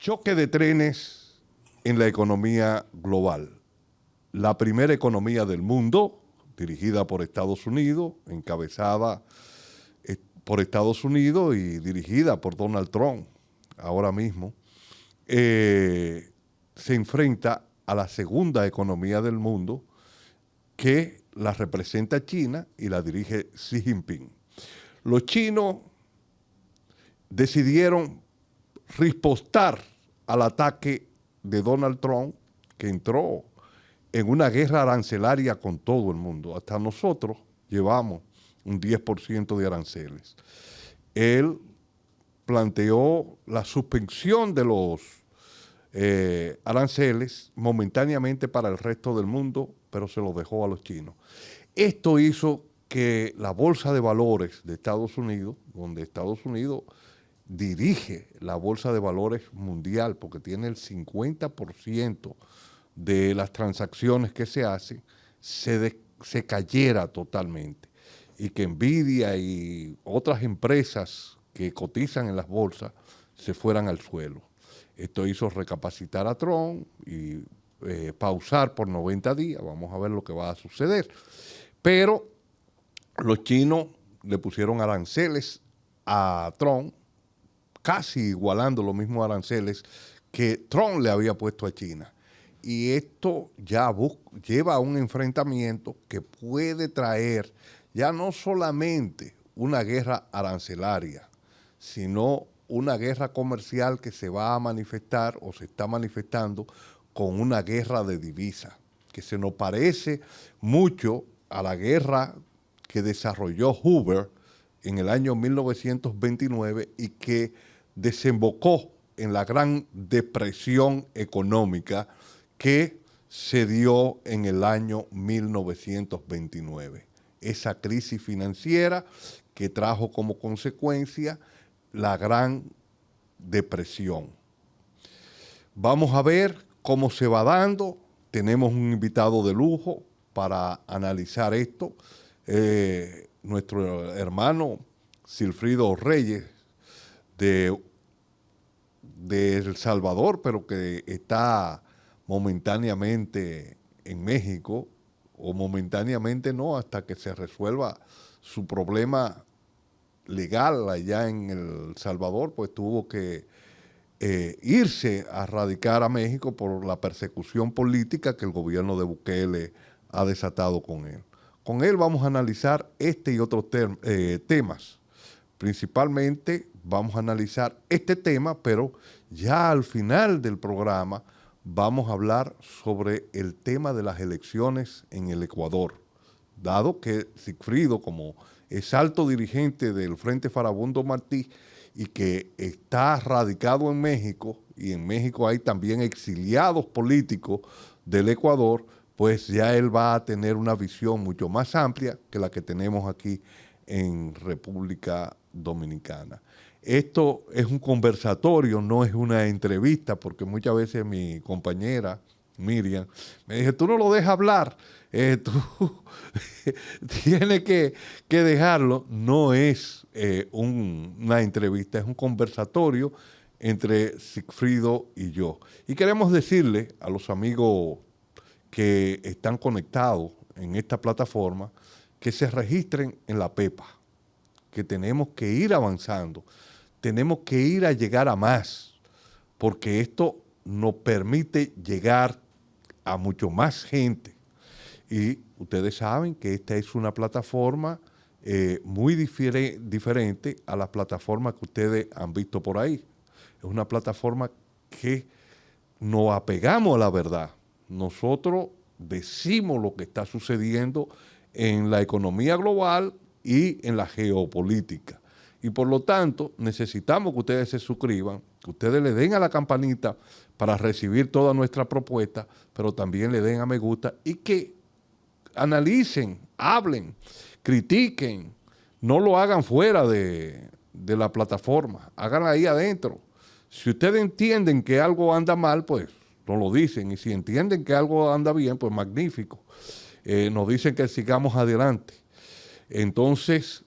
Choque de trenes en la economía global. La primera economía del mundo, dirigida por Estados Unidos, encabezada por Estados Unidos y dirigida por Donald Trump, ahora mismo, se enfrenta a la segunda economía del mundo que la representa China y la dirige Xi Jinping. Los chinos decidieron ripostar al ataque de Donald Trump, que entró en una guerra arancelaria con todo el mundo. Hasta nosotros llevamos un 10% de aranceles. Él planteó la suspensión de los aranceles momentáneamente para el resto del mundo, pero se los dejó a los chinos. Esto hizo que la bolsa de valores de Estados Unidos, donde Estados Unidos dirige la bolsa de valores mundial porque tiene el 50% de las transacciones que se hacen, se cayera totalmente y que Nvidia y otras empresas que cotizan en las bolsas se fueran al suelo. Esto hizo recapacitar a Trump y pausar por 90 días. Vamos a ver lo que va a suceder. Pero los chinos le pusieron aranceles a Trump, casi igualando los mismos aranceles que Trump le había puesto a China. Y esto ya lleva a un enfrentamiento que puede traer ya no solamente una guerra arancelaria, sino una guerra comercial que se va a manifestar o se está manifestando con una guerra de divisas, que se nos parece mucho a la guerra que desarrolló Hoover en el año 1929 y que desembocó en la Gran Depresión Económica que se dio en el año 1929. Esa crisis financiera que trajo como consecuencia la Gran Depresión. Vamos a ver cómo se va dando. Tenemos un invitado de lujo para analizar esto. Nuestro hermano Silfrido Reyes de El Salvador, pero que está momentáneamente en México, o momentáneamente no, hasta que se resuelva su problema legal allá en El Salvador, pues tuvo que irse a radicar a México por la persecución política que el gobierno de Bukele ha desatado con él. Con él vamos a analizar este y otros temas. Principalmente vamos a analizar este tema, pero ya al final del programa vamos a hablar sobre el tema de las elecciones en el Ecuador, dado que Sigfrido, como es alto dirigente del Frente Farabundo Martí y que está radicado en México, y en México hay también exiliados políticos del Ecuador, pues ya él va a tener una visión mucho más amplia que la que tenemos aquí en República Dominicana. Esto es un conversatorio, no es una entrevista, porque muchas veces mi compañera Miriam me dice, tú no lo dejas hablar, tú tienes que dejarlo. No es una entrevista, es un conversatorio entre Sigfrido y yo. Y queremos decirle a los amigos que están conectados en esta plataforma que se registren en la PEPA, que tenemos que ir avanzando, tenemos que ir a llegar a más, porque esto nos permite llegar a mucho más gente. Y ustedes saben que esta es una plataforma muy diferente a las plataformas que ustedes han visto por ahí. Es una plataforma que nos apegamos a la verdad. Nosotros decimos lo que está sucediendo en la economía global y en la geopolítica. Y por lo tanto, necesitamos que ustedes se suscriban, que ustedes le den a la campanita para recibir toda nuestra propuesta, pero también le den a me gusta y que analicen, hablen, critiquen, no lo hagan fuera de la plataforma, háganlo ahí adentro. Si ustedes entienden que algo anda mal, pues nos lo dicen, y si entienden que algo anda bien, pues magnífico. Nos dicen que sigamos adelante. Entonces,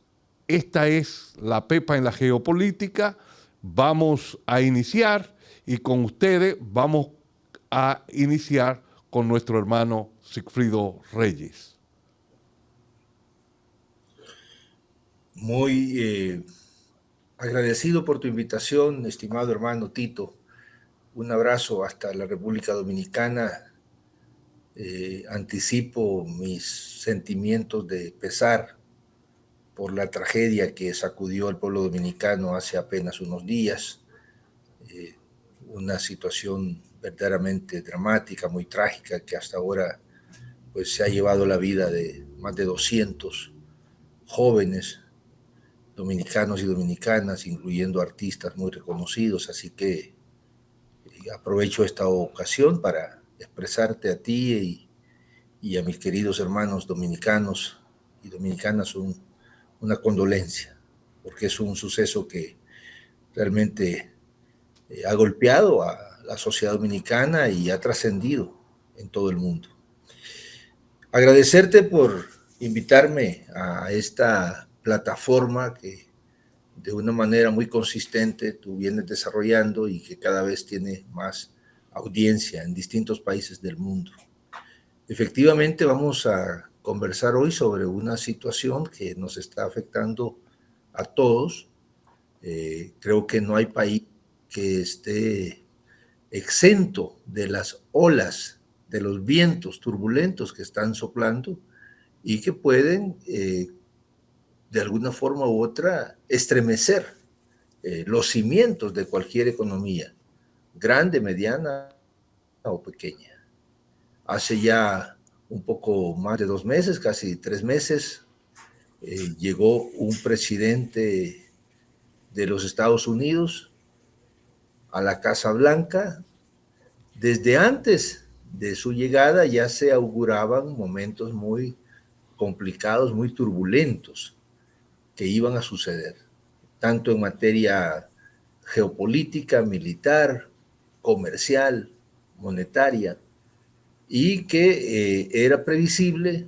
esta es la PEPA en la geopolítica. Vamos a iniciar y con ustedes vamos a iniciar con nuestro hermano Sigfrido Reyes. Muy agradecido por tu invitación, estimado hermano Tito. Un abrazo hasta la República Dominicana. Anticipo mis sentimientos de pesar por la tragedia que sacudió al pueblo dominicano hace apenas unos días. Una situación verdaderamente dramática, muy trágica, que hasta ahora pues, se ha llevado la vida de más de 200 jóvenes dominicanos y dominicanas, incluyendo artistas muy reconocidos. Así que aprovecho esta ocasión para expresarte a ti y a mis queridos hermanos dominicanos y dominicanas una condolencia, porque es un suceso que realmente ha golpeado a la sociedad dominicana y ha trascendido en todo el mundo. Agradecerte por invitarme a esta plataforma que de una manera muy consistente tú vienes desarrollando y que cada vez tiene más audiencia en distintos países del mundo. Efectivamente, vamos a conversar hoy sobre una situación que nos está afectando a todos. Creo que no hay país que esté exento de las olas, de los vientos turbulentos que están soplando y que pueden, de alguna forma u otra, estremecer los cimientos de cualquier economía, grande, mediana o pequeña. Hace ya un poco más de 2 meses, casi 3 meses, llegó un presidente de los Estados Unidos a la Casa Blanca. Desde antes de su llegada ya se auguraban momentos muy complicados, muy turbulentos que iban a suceder, tanto en materia geopolítica, militar, comercial, monetaria, y que era previsible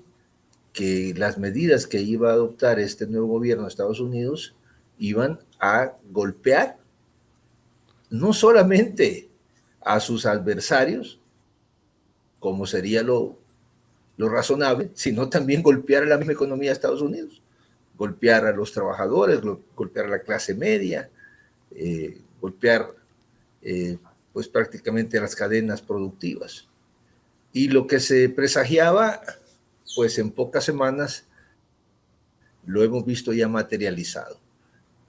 que las medidas que iba a adoptar este nuevo gobierno de Estados Unidos iban a golpear no solamente a sus adversarios, como sería lo razonable, sino también golpear a la misma economía de Estados Unidos, golpear a los trabajadores, golpear a la clase media, golpear pues prácticamente a las cadenas productivas. Y lo que se presagiaba, pues en pocas semanas lo hemos visto ya materializado,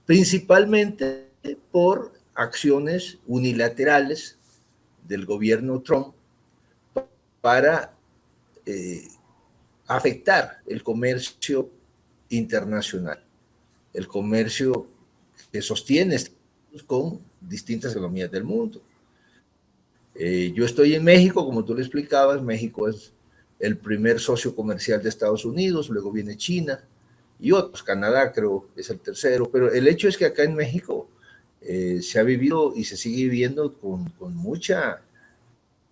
principalmente por acciones unilaterales del gobierno Trump para afectar el comercio internacional, el comercio que sostiene con distintas economías del mundo. Yo estoy en México, como tú le explicabas. México es el primer socio comercial de Estados Unidos, luego viene China y otros, Canadá creo es el tercero, pero el hecho es que acá en México se ha vivido y se sigue viviendo con mucha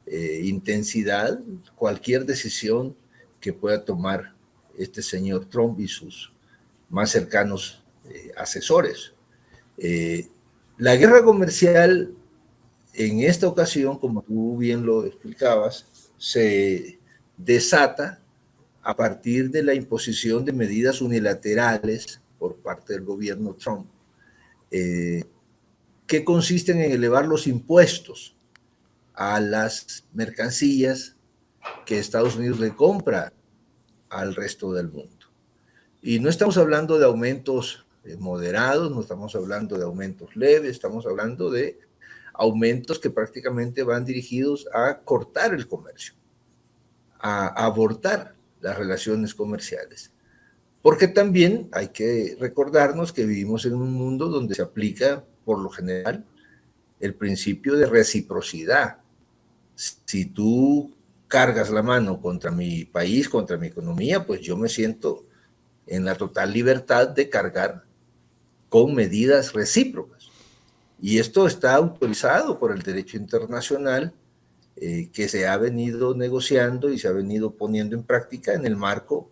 intensidad cualquier decisión que pueda tomar este señor Trump y sus más cercanos asesores. La guerra comercial en esta ocasión, como tú bien lo explicabas, se desata a partir de la imposición de medidas unilaterales por parte del gobierno Trump, que consisten en elevar los impuestos a las mercancías que Estados Unidos le compra al resto del mundo. Y no estamos hablando de aumentos moderados, no estamos hablando de aumentos leves, estamos hablando de aumentos que prácticamente van dirigidos a cortar el comercio, a abortar las relaciones comerciales. Porque también hay que recordarnos que vivimos en un mundo donde se aplica, por lo general, el principio de reciprocidad. Si tú cargas la mano contra mi país, contra mi economía, pues yo me siento en la total libertad de cargar con medidas recíprocas. Y esto está autorizado por el derecho internacional que se ha venido negociando y se ha venido poniendo en práctica en el marco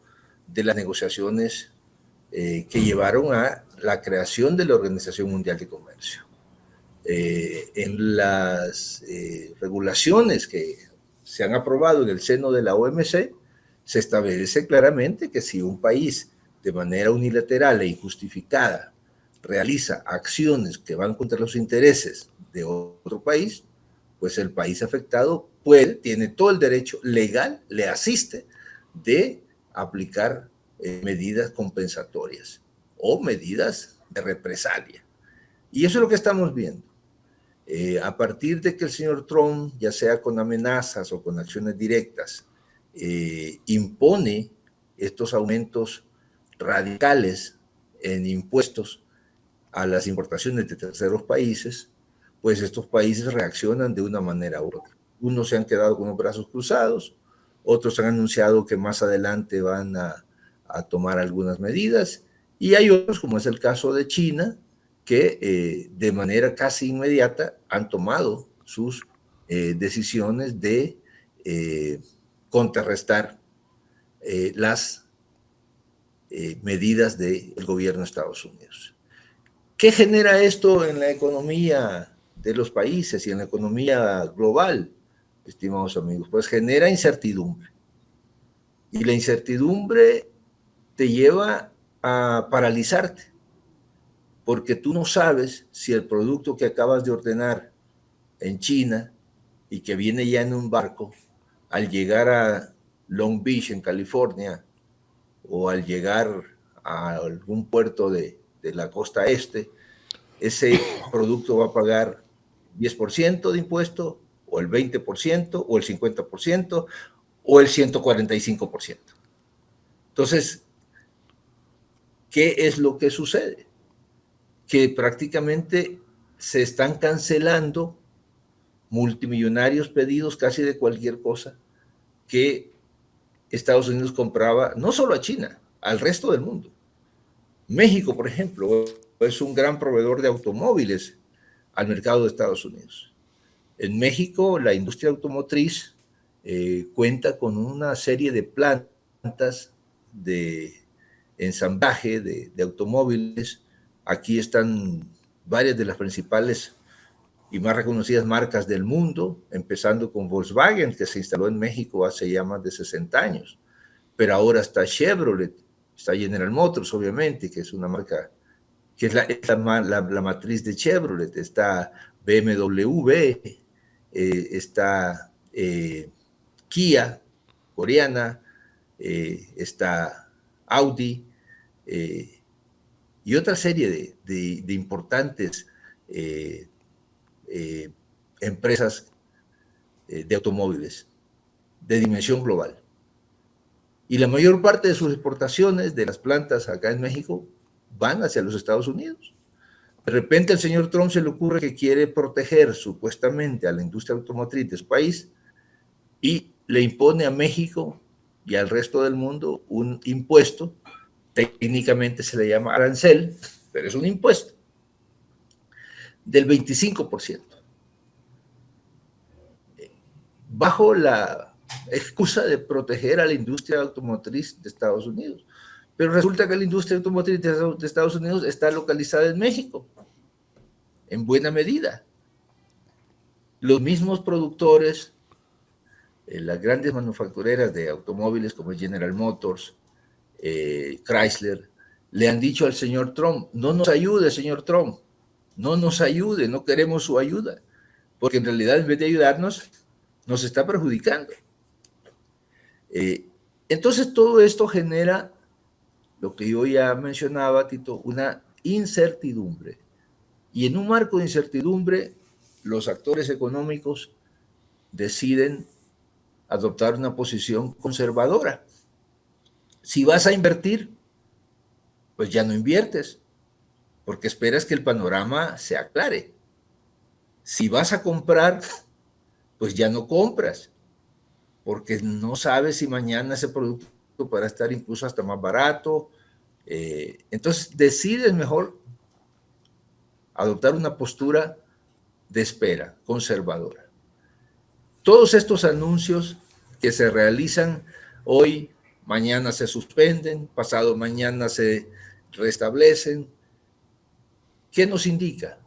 de las negociaciones que llevaron a la creación de la Organización Mundial de Comercio. En las regulaciones que se han aprobado en el seno de la OMC, se establece claramente que si un país de manera unilateral e injustificada realiza acciones que van contra los intereses de otro país, pues el país afectado tiene todo el derecho legal, le asiste, de aplicar medidas compensatorias o medidas de represalia. Y eso es lo que estamos viendo. A partir de que el señor Trump, ya sea con amenazas o con acciones directas, impone estos aumentos radicales en impuestos a las importaciones de terceros países, pues estos países reaccionan de una manera u otra. Unos se han quedado con los brazos cruzados, otros han anunciado que más adelante van a tomar algunas medidas, y hay otros, como es el caso de China, que de manera casi inmediata han tomado sus decisiones de contrarrestar las medidas del gobierno de Estados Unidos. ¿Qué genera esto en la economía de los países y en la economía global, estimados amigos? Pues genera incertidumbre. Y la incertidumbre te lleva a paralizarte, porque tú no sabes si el producto que acabas de ordenar en China y que viene ya en un barco, al llegar a Long Beach, en California, o al llegar a algún puerto de la costa este, ese producto va a pagar 10% de impuesto, o el 20%, o el 50%, o el 145%. Entonces, ¿qué es lo que sucede? Que prácticamente se están cancelando multimillonarios pedidos casi de cualquier cosa que Estados Unidos compraba, no solo a China, al resto del mundo. México, por ejemplo, es un gran proveedor de automóviles al mercado de Estados Unidos. En México, la industria automotriz cuenta con una serie de plantas de ensamblaje de automóviles. Aquí están varias de las principales y más reconocidas marcas del mundo, empezando con Volkswagen, que se instaló en México hace ya más de 60 años. Pero ahora está Chevrolet, está General Motors, obviamente, que es una marca que es la matriz de Chevrolet, está BMW, está Kia, coreana, está Audi, y otra serie de importantes empresas de automóviles de dimensión global. Y la mayor parte de sus exportaciones de las plantas acá en México van hacia los Estados Unidos. De repente al señor Trump se le ocurre que quiere proteger supuestamente a la industria automotriz de su país y le impone a México y al resto del mundo un impuesto. Técnicamente se le llama arancel, pero es un impuesto del 25%. Bajo la excusa de proteger a la industria automotriz de Estados Unidos. Pero resulta que la industria automotriz de Estados Unidos está localizada en México, en buena medida. Los mismos productores, las grandes manufactureras de automóviles como General Motors, Chrysler, le han dicho al señor Trump: no nos ayude, señor Trump, no nos ayude, no queremos su ayuda, porque en realidad en vez de ayudarnos, nos está perjudicando. Entonces todo esto genera lo que yo ya mencionaba, Tito, una incertidumbre. Y en un marco de incertidumbre, los actores económicos deciden adoptar una posición conservadora. Si vas a invertir, pues ya no inviertes, porque esperas que el panorama se aclare. Si vas a comprar, pues ya no compras, porque no sabes si mañana ese producto podrá estar incluso hasta más barato. Entonces decides mejor adoptar una postura de espera, conservadora. Todos estos anuncios que se realizan hoy, mañana se suspenden, pasado mañana se restablecen, ¿qué nos indica?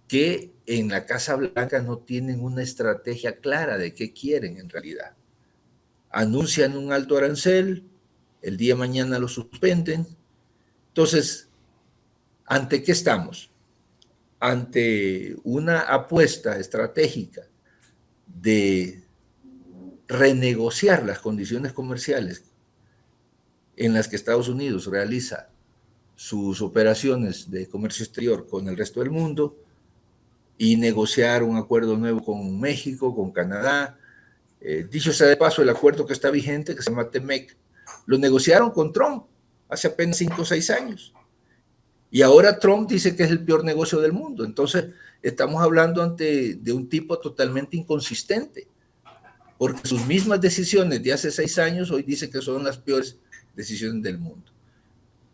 que en la Casa Blanca no tienen una estrategia clara de qué quieren en realidad. Anuncian un alto arancel, el día de mañana lo suspenden. Entonces, ¿ante qué estamos? Ante una apuesta estratégica de renegociar las condiciones comerciales en las que Estados Unidos realiza sus operaciones de comercio exterior con el resto del mundo y negociar un acuerdo nuevo con México, con Canadá. Dicho sea de paso, el acuerdo que está vigente, que se llama TEMEC, lo negociaron con Trump hace apenas 5 o 6 años. Y ahora Trump dice que es el peor negocio del mundo. Entonces, estamos hablando de un tipo totalmente inconsistente, porque sus mismas decisiones de hace 6 años hoy dice que son las peores decisiones del mundo.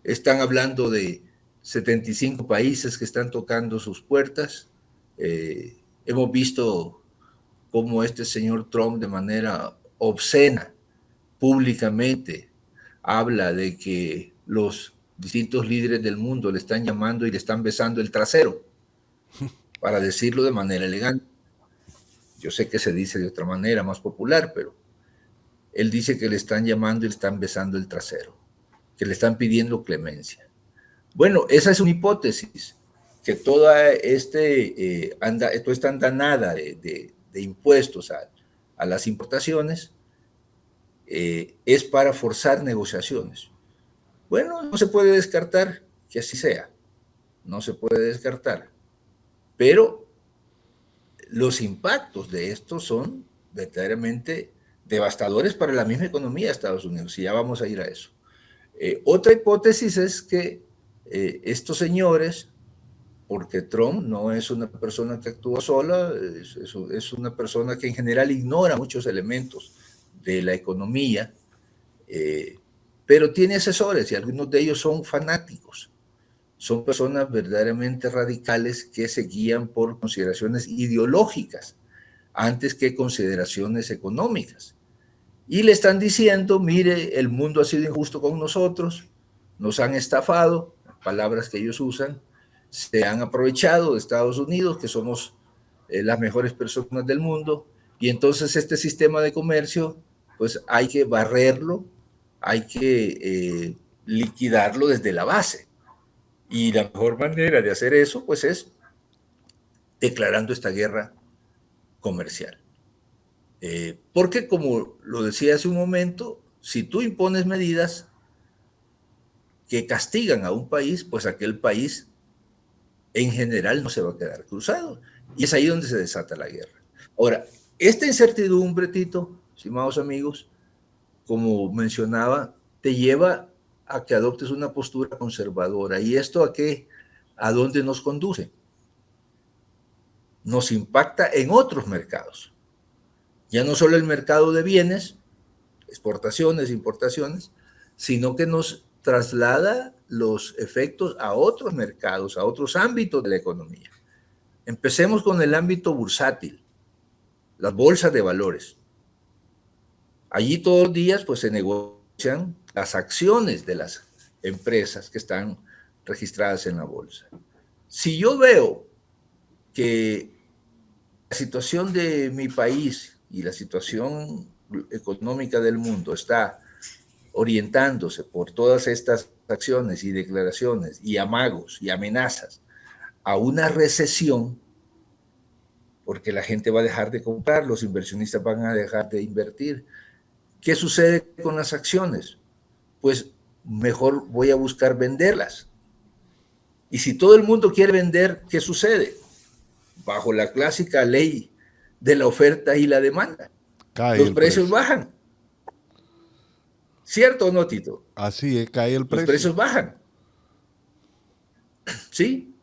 Están hablando de 75 países que están tocando sus puertas. Hemos visto cómo este señor Trump de manera obscena, públicamente, habla de que los distintos líderes del mundo le están llamando y le están besando el trasero, para decirlo de manera elegante. Yo sé que se dice de otra manera, más popular, pero él dice que le están llamando y le están besando el trasero, que le están pidiendo clemencia. Bueno, esa es una hipótesis, que toda esta andanada de impuestos a las importaciones es para forzar negociaciones. Bueno, no se puede descartar que así sea, no se puede descartar, pero los impactos de esto son verdaderamente devastadores para la misma economía de Estados Unidos, y ya vamos a ir a eso. Otra hipótesis es que estos señores, porque Trump no es una persona que actúa sola, es una persona que en general ignora muchos elementos de la economía, pero tiene asesores y algunos de ellos son fanáticos. Son personas verdaderamente radicales que se guían por consideraciones ideológicas antes que consideraciones económicas. Y le están diciendo, mire, el mundo ha sido injusto con nosotros, nos han estafado, palabras que ellos usan, se han aprovechado de Estados Unidos, que somos las mejores personas del mundo, y entonces este sistema de comercio, pues hay que barrerlo, hay que liquidarlo desde la base. Y la mejor manera de hacer eso, pues es declarando esta guerra comercial. Porque, como lo decía hace un momento, si tú impones medidas que castigan a un país, pues aquel país en general no se va a quedar cruzado. Y es ahí donde se desata la guerra. Ahora, esta incertidumbre, Tito, estimados amigos, como mencionaba, te lleva a que adoptes una postura conservadora. ¿Y esto a qué? ¿A dónde nos conduce? Nos impacta en otros mercados. Ya no solo el mercado de bienes, exportaciones, importaciones, sino que nos traslada los efectos a otros mercados, a otros ámbitos de la economía. Empecemos con el ámbito bursátil, las bolsas de valores. Allí todos los días pues, se negocian las acciones de las empresas que están registradas en la bolsa. Si yo veo que la situación de mi país y la situación económica del mundo está orientándose por todas estas acciones y declaraciones y amagos y amenazas a una recesión, porque la gente va a dejar de comprar, los inversionistas van a dejar de invertir. ¿Qué sucede con las acciones? Pues mejor voy a buscar venderlas. Y si todo el mundo quiere vender, ¿qué sucede? Bajo la clásica ley de la oferta y la demanda, los precios bajan. ¿Cierto o no, Tito? Así es, cae el precio. Los precios bajan. ¿Sí?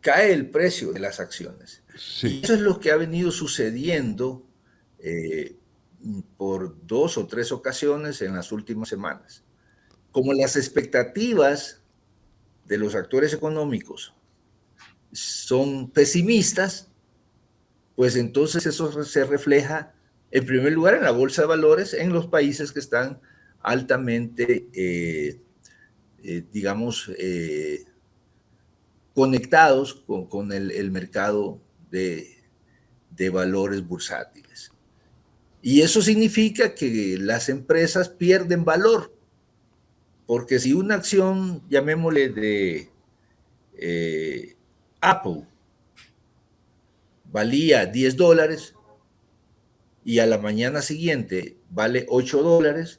Cae el precio de las acciones. Sí. Y eso es lo que ha venido sucediendo por 2 o 3 ocasiones en las últimas semanas. Como las expectativas de los actores económicos son pesimistas, pues entonces eso se refleja en primer lugar en la bolsa de valores en los países que están altamente digamos, conectados con el mercado de valores bursátiles. Y eso significa que las empresas pierden valor, porque si una acción, llamémosle de Apple, valía $10 y a la mañana siguiente vale $8,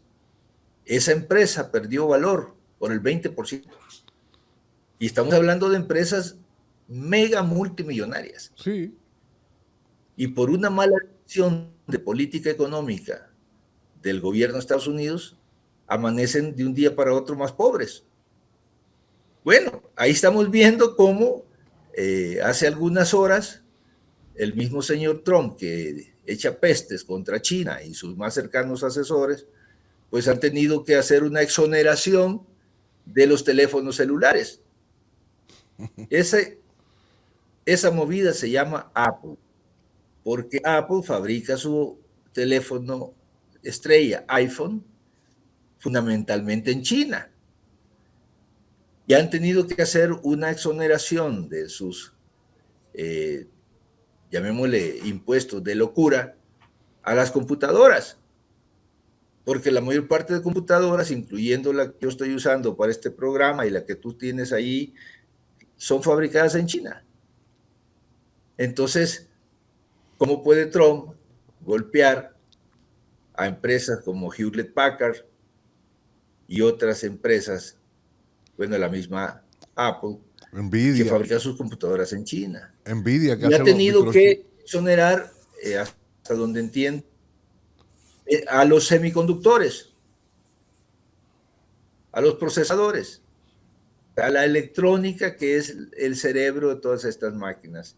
esa empresa perdió valor por el 20%. Y estamos hablando de empresas mega multimillonarias. Sí. Y por una mala decisión de política económica del gobierno de Estados Unidos, amanecen de un día para otro más pobres. Bueno, ahí estamos viendo cómo hace algunas horas el mismo señor Trump, que echa pestes contra China y sus más cercanos asesores, pues han tenido que hacer una exoneración de los teléfonos celulares. Esa movida se llama Apple, porque Apple fabrica su teléfono estrella, iPhone, fundamentalmente en China. Y han tenido que hacer una exoneración de sus, llamémosle, impuestos de locura a las computadoras, porque la mayor parte de computadoras, incluyendo la que yo estoy usando para este programa y la que tú tienes ahí, son fabricadas en China. Entonces, ¿cómo puede Trump golpear a empresas como Hewlett Packard y otras empresas, bueno, la misma Apple, Nvidia, que fabrica sus computadoras en China? Nvidia que Y hace ha los tenido microchips. que exonerar, hasta donde entiendo, a los semiconductores, a los procesadores, a la electrónica, que es el cerebro de todas estas máquinas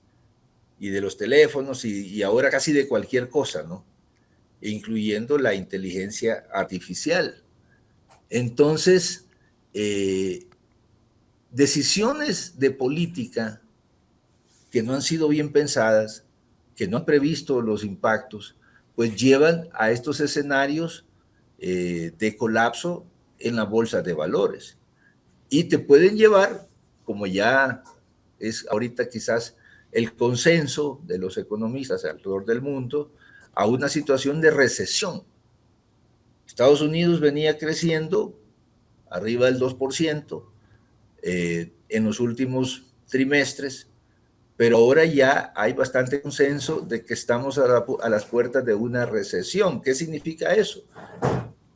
y de los teléfonos y ahora casi de cualquier cosa, ¿no? Incluyendo la inteligencia artificial. Entonces, decisiones de política que no han sido bien pensadas, que no han previsto los impactos, pues llevan a estos escenarios de colapso en la bolsa de valores. Y te pueden llevar, como ya es ahorita quizás el consenso de los economistas alrededor del mundo, a una situación de recesión. Estados Unidos venía creciendo arriba del 2% en los últimos trimestres, pero ahora ya hay bastante consenso de que estamos a las puertas de una recesión. ¿Qué significa eso?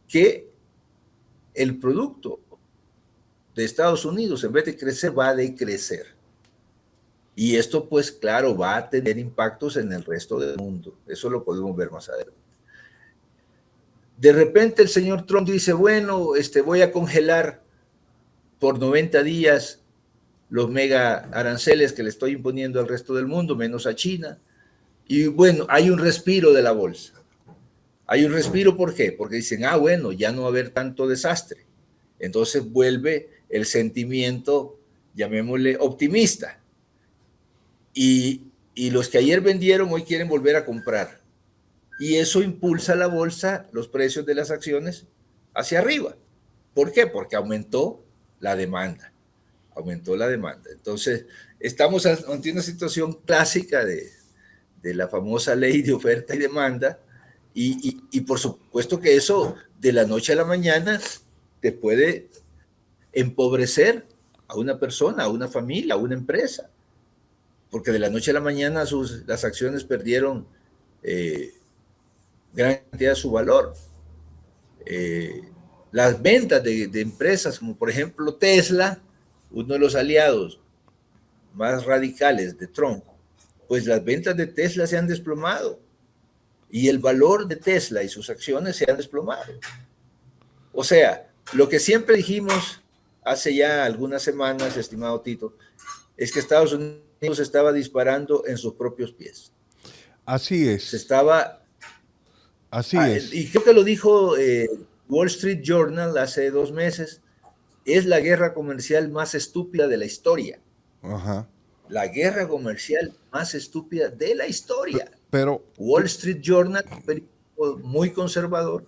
Que el producto de Estados Unidos, en vez de crecer, va a decrecer. Y esto, pues claro, va a tener impactos en el resto del mundo. Eso lo podemos ver más adelante. De repente el señor Trump dice, bueno, voy a congelar por 90 días los mega aranceles que le estoy imponiendo al resto del mundo, menos a China. Y bueno, hay un respiro de la bolsa. Hay un respiro, ¿por qué? Porque dicen, bueno, ya no va a haber tanto desastre. Entonces vuelve el sentimiento, llamémosle, optimista. Y los que ayer vendieron hoy quieren volver a comprar. Y eso impulsa la bolsa, los precios de las acciones hacia arriba. ¿Por qué? Porque aumentó la demanda. Aumentó la demanda. Entonces, estamos ante una situación clásica de la famosa ley de oferta y demanda. Y por supuesto que eso de la noche a la mañana te puede empobrecer a una persona, a una familia, a una empresa. Porque de la noche a la mañana las acciones perdieron gran cantidad de su valor. Las ventas de empresas como por ejemplo Tesla, uno de los aliados más radicales de Trump, pues las ventas de Tesla se han desplomado y el valor de Tesla y sus acciones se han desplomado. O sea, lo que siempre dijimos hace ya algunas semanas, estimado Tito, es que Estados Unidos estaba disparando en sus propios pies. Así es. Se estaba... Así es. Y creo que lo dijo Wall Street Journal hace 2 meses, es la guerra comercial más estúpida de la historia. Ajá. La guerra comercial más estúpida de la historia. Pero Wall Street Journal, un periódico muy conservador,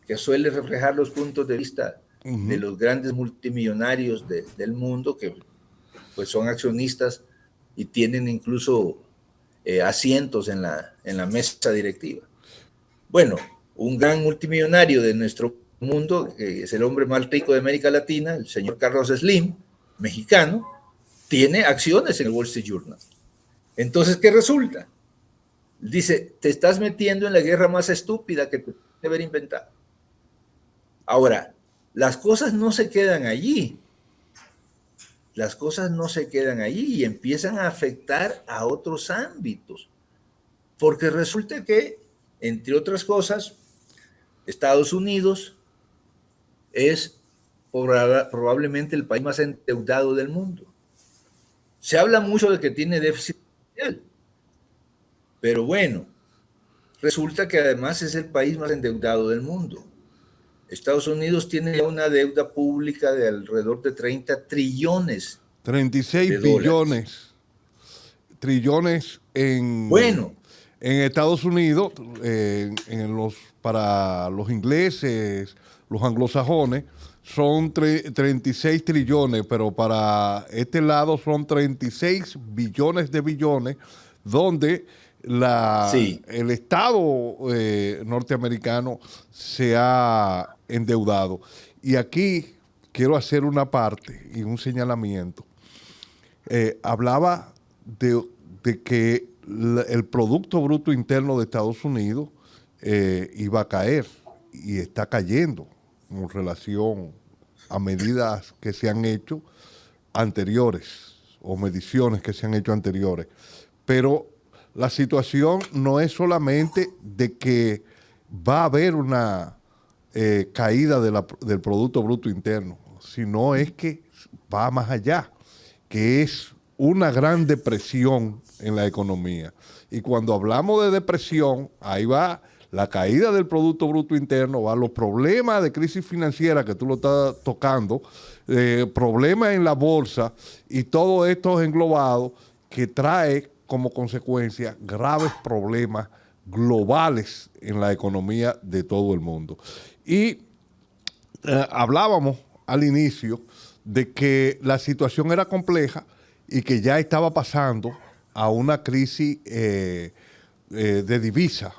que suele reflejar los puntos de vista de los grandes multimillonarios del mundo que pues son accionistas y tienen incluso asientos en la mesa directiva. Bueno, un gran multimillonario de nuestro mundo, que es el hombre más rico de América Latina, el señor Carlos Slim, mexicano, tiene acciones en el Wall Street Journal. Entonces, ¿qué resulta? Dice, te estás metiendo en la guerra más estúpida que te puede haber inventado. Ahora, las cosas no se quedan allí. Las cosas no se quedan allí y empiezan a afectar a otros ámbitos. Porque resulta que, entre otras cosas, Estados Unidos es probablemente el país más endeudado del mundo. Se habla mucho de que tiene déficit social, pero bueno, resulta que además es el país más endeudado del mundo. Estados Unidos tiene una deuda pública de alrededor de 30 trillones 36 de billones, trillones en Estados Unidos, para los ingleses, los anglosajones, son 36 trillones, pero para este lado son 36 billones de billones, donde el Estado norteamericano se ha endeudado. Y aquí quiero hacer una parte y un señalamiento. Hablaba de que el Producto Bruto Interno de Estados Unidos iba a caer y está cayendo en relación a medidas que se han hecho anteriores o mediciones que se han hecho anteriores. Pero la situación no es solamente de que va a haber una caída del Producto Bruto Interno, sino es que va más allá, que es una gran depresión en la economía. Y cuando hablamos de depresión, ahí va la caída del Producto Bruto Interno, va los problemas de crisis financiera que tú lo estás tocando, problemas en la bolsa y todo esto englobado que trae como consecuencia graves problemas globales en la economía de todo el mundo. Y hablábamos al inicio de que la situación era compleja y que ya estaba pasando a una crisis de divisa.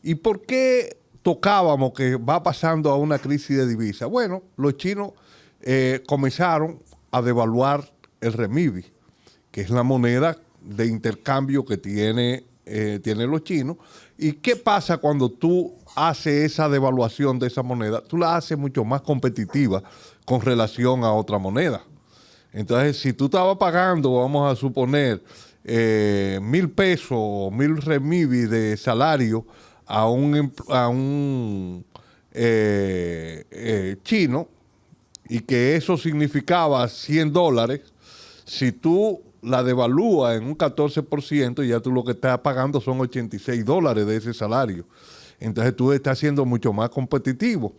¿Y por qué tocábamos que va pasando a una crisis de divisa? Bueno, los chinos comenzaron a devaluar el renminbi, que es la moneda de intercambio que tienen los chinos. ¿Y qué pasa cuando tú haces esa devaluación de esa moneda? Tú la haces mucho más competitiva con relación a otra moneda. Entonces, si tú estabas pagando, vamos a suponer, 1,000 pesos o 1,000 renminbi de salario a un chino, y que eso significaba $100, si tú la devalúas en un 14%, ya tú lo que estás pagando son $86 de ese salario. Entonces tú estás siendo mucho más competitivo.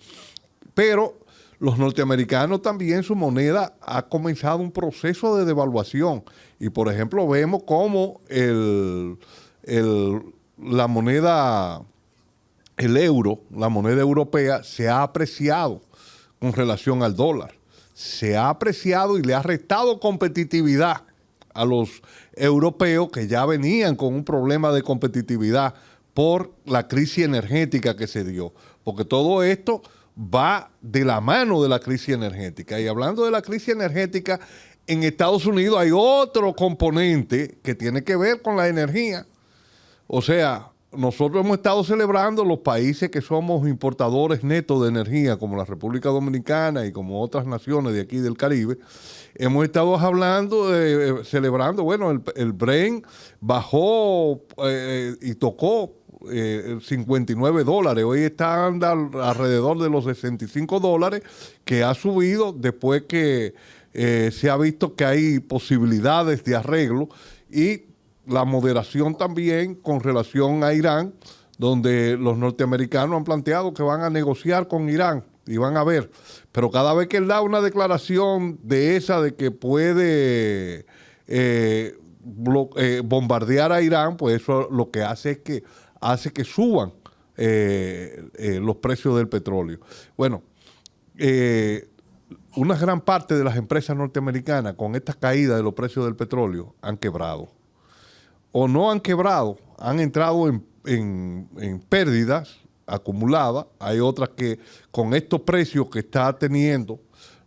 Pero los norteamericanos también, su moneda ha comenzado un proceso de devaluación. Y por ejemplo, vemos cómo la moneda, el euro, la moneda europea, se ha apreciado con relación al dólar. Se ha apreciado y le ha restado competitividad a los europeos que ya venían con un problema de competitividad por la crisis energética que se dio. Porque todo esto va de la mano de la crisis energética. Y hablando de la crisis energética, en Estados Unidos hay otro componente que tiene que ver con la energía. O sea, nosotros hemos estado celebrando, los países que somos importadores netos de energía, como la República Dominicana y como otras naciones de aquí del Caribe, hemos estado hablando, celebrando, bueno, el Brent bajó y tocó $59. Hoy está alrededor de los $65, que ha subido después que se ha visto que hay posibilidades de arreglo, y la moderación también con relación a Irán, donde los norteamericanos han planteado que van a negociar con Irán y van a ver. Pero cada vez que él da una declaración de esa de que puede bombardear a Irán, pues eso lo que hace es que suban los precios del petróleo. Bueno, eh, una gran parte de las empresas norteamericanas con esta caída de los precios del petróleo han quebrado. O no han quebrado, han entrado en pérdidas acumuladas. Hay otras que con estos precios que está teniendo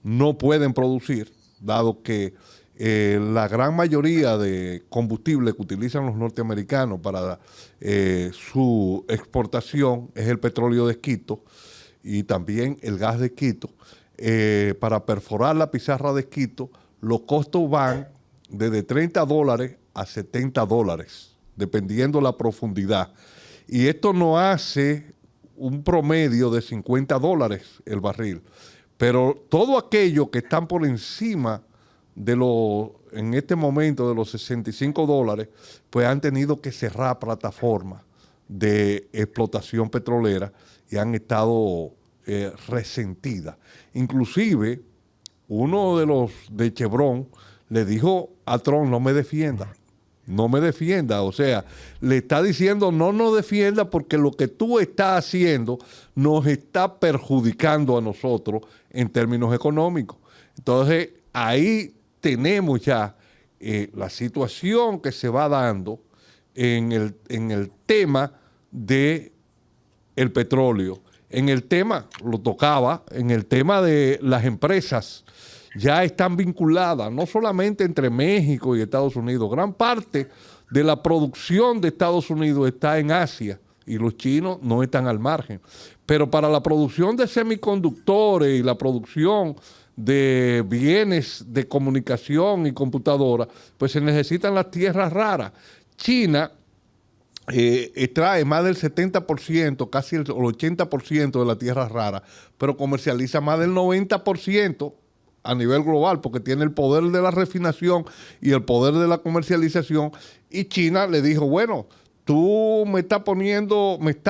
no pueden producir, dado que la gran mayoría de combustible que utilizan los norteamericanos para su exportación es el petróleo de esquisto y también el gas de esquisto. Para perforar la pizarra de esquisto, los costos van desde $30 a $70, dependiendo la profundidad. Y esto no hace un promedio de $50 el barril. Pero todo aquello que están por encima de en este momento de los $65, pues han tenido que cerrar plataformas de explotación petrolera y han estado resentidas. Inclusive, uno de los de Chevron le dijo a Trump, no me defienda. No me defienda, o sea, le está diciendo no nos defienda porque lo que tú estás haciendo nos está perjudicando a nosotros en términos económicos. Entonces, ahí tenemos ya la situación que se va dando en el tema de el petróleo. En el tema, lo tocaba, en el tema de las empresas ya están vinculadas, no solamente entre México y Estados Unidos, gran parte de la producción de Estados Unidos está en Asia y los chinos no están al margen. Pero para la producción de semiconductores y la producción de bienes de comunicación y computadoras, pues se necesitan las tierras raras. China extrae más del 70%, casi el 80% de la tierra rara, pero comercializa más del 90% a nivel global, porque tiene el poder de la refinación y el poder de la comercialización. Y China le dijo, bueno, tú me estás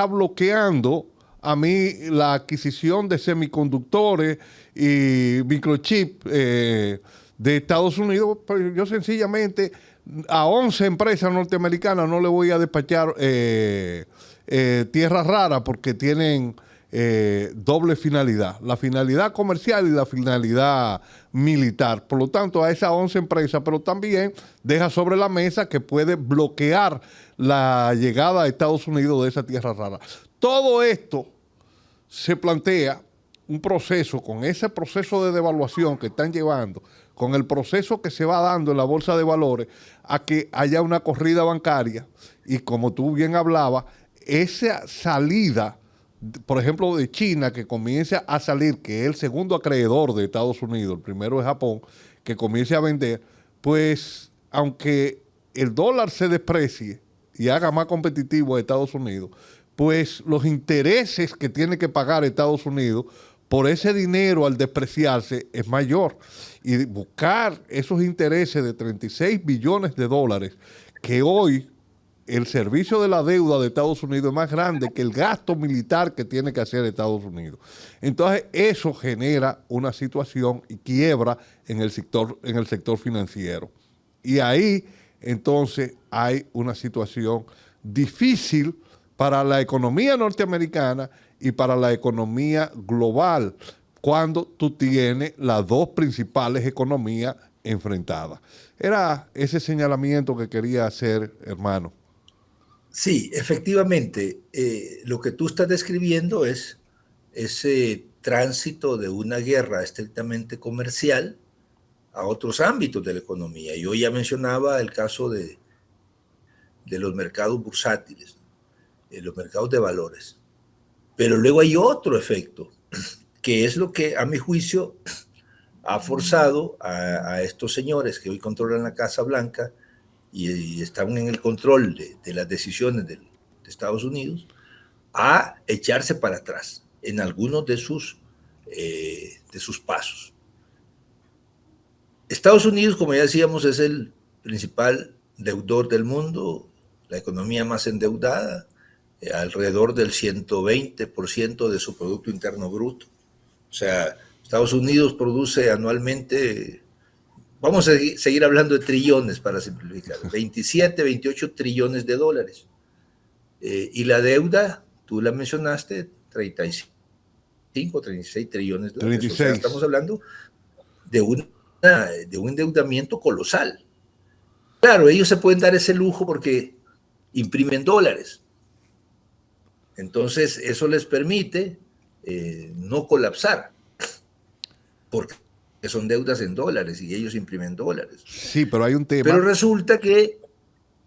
bloqueando a mí la adquisición de semiconductores y microchips de Estados Unidos, pero yo sencillamente a 11 empresas norteamericanas no le voy a despachar tierras raras porque tienen doble finalidad, la finalidad comercial y la finalidad militar. Por lo tanto, a esas 11 empresas, pero también deja sobre la mesa que puede bloquear la llegada a Estados Unidos de esa tierra rara. Todo esto se plantea un proceso, con ese proceso de devaluación que están llevando, con el proceso que se va dando en la bolsa de valores, a que haya una corrida bancaria y, como tú bien hablabas, esa salida, por ejemplo, de China, que comience a salir, que es el segundo acreedor de Estados Unidos, el primero es Japón, que comience a vender, pues aunque el dólar se desprecie y haga más competitivo a Estados Unidos, pues los intereses que tiene que pagar Estados Unidos por ese dinero al despreciarse es mayor. Y buscar esos intereses de 36 billones de dólares, que hoy el servicio de la deuda de Estados Unidos es más grande que el gasto militar que tiene que hacer Estados Unidos. Entonces, eso genera una situación y quiebra en el sector financiero. Y ahí, entonces, hay una situación difícil para la economía norteamericana y para la economía global, cuando tú tienes las dos principales economías enfrentadas. Era ese señalamiento que quería hacer, hermano. Sí, efectivamente, lo que tú estás describiendo es ese tránsito de una guerra estrictamente comercial a otros ámbitos de la economía. Yo ya mencionaba el caso de los mercados bursátiles, los mercados de valores. Pero luego hay otro efecto, que es lo que, a mi juicio, ha forzado a estos señores que hoy controlan la Casa Blanca y están en el control de las decisiones de Estados Unidos, a echarse para atrás en algunos de sus pasos. Estados Unidos, como ya decíamos, es el principal deudor del mundo, la economía más endeudada, alrededor del 120% de su Producto Interno Bruto. O sea, Estados Unidos produce anualmente, vamos a seguir hablando de trillones para simplificar, 27, 28 trillones de dólares. Y la deuda, tú la mencionaste, 35 36 trillones de dólares. 36. O sea, estamos hablando de un endeudamiento colosal. Claro, ellos se pueden dar ese lujo porque imprimen dólares. Entonces, eso les permite no colapsar, porque son deudas en dólares y ellos imprimen dólares. Sí, pero hay un tema. Pero resulta que...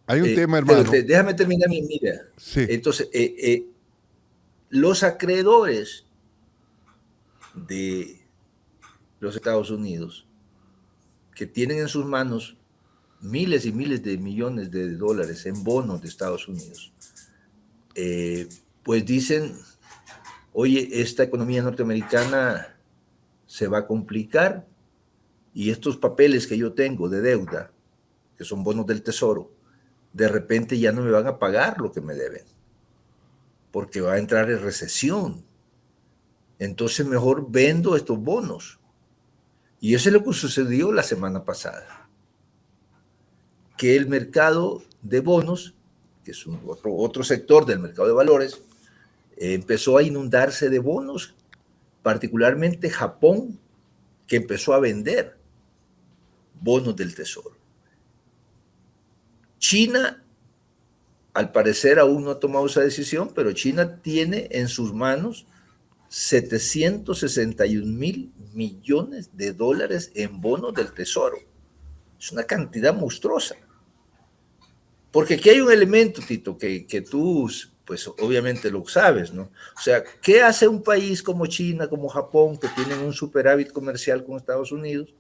Hay un tema, hermano. Déjame terminar mi idea. Sí. Entonces, los acreedores de los Estados Unidos, que tienen en sus manos miles y miles de millones de dólares en bonos de Estados Unidos, pues dicen, oye, esta economía norteamericana se va a complicar y estos papeles que yo tengo de deuda, que son bonos del Tesoro, de repente ya no me van a pagar lo que me deben, porque va a entrar en recesión. Entonces mejor vendo estos bonos. Y eso es lo que sucedió la semana pasada, que el mercado de bonos, que es otro sector del mercado de valores, empezó a inundarse de bonos, particularmente Japón, que empezó a vender bonos del Tesoro. China, al parecer, aún no ha tomado esa decisión, pero China tiene en sus manos 761,000 millones de dólares en bonos del Tesoro. Es una cantidad monstruosa. Porque aquí hay un elemento, Tito, que tú, pues obviamente lo sabes, ¿no? O sea, ¿qué hace un país como China, como Japón, que tienen un superávit comercial con Estados Unidos?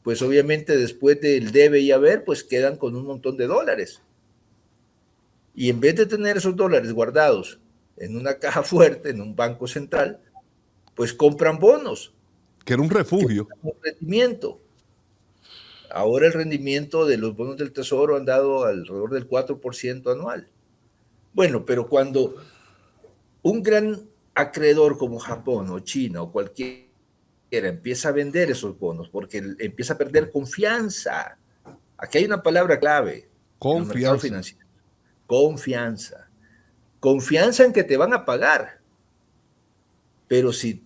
Pues obviamente después del debe y haber, pues quedan con un montón de dólares. Y en vez de tener esos dólares guardados en una caja fuerte, en un banco central, pues compran bonos. Que era un refugio. Un rendimiento. Ahora el rendimiento de los bonos del Tesoro han dado alrededor del 4% anual. Bueno, pero cuando un gran acreedor como Japón o China o cualquiera empieza a vender esos bonos porque empieza a perder confianza, aquí hay una palabra clave en el mercado financiero: confianza. Confianza en que te van a pagar. Pero si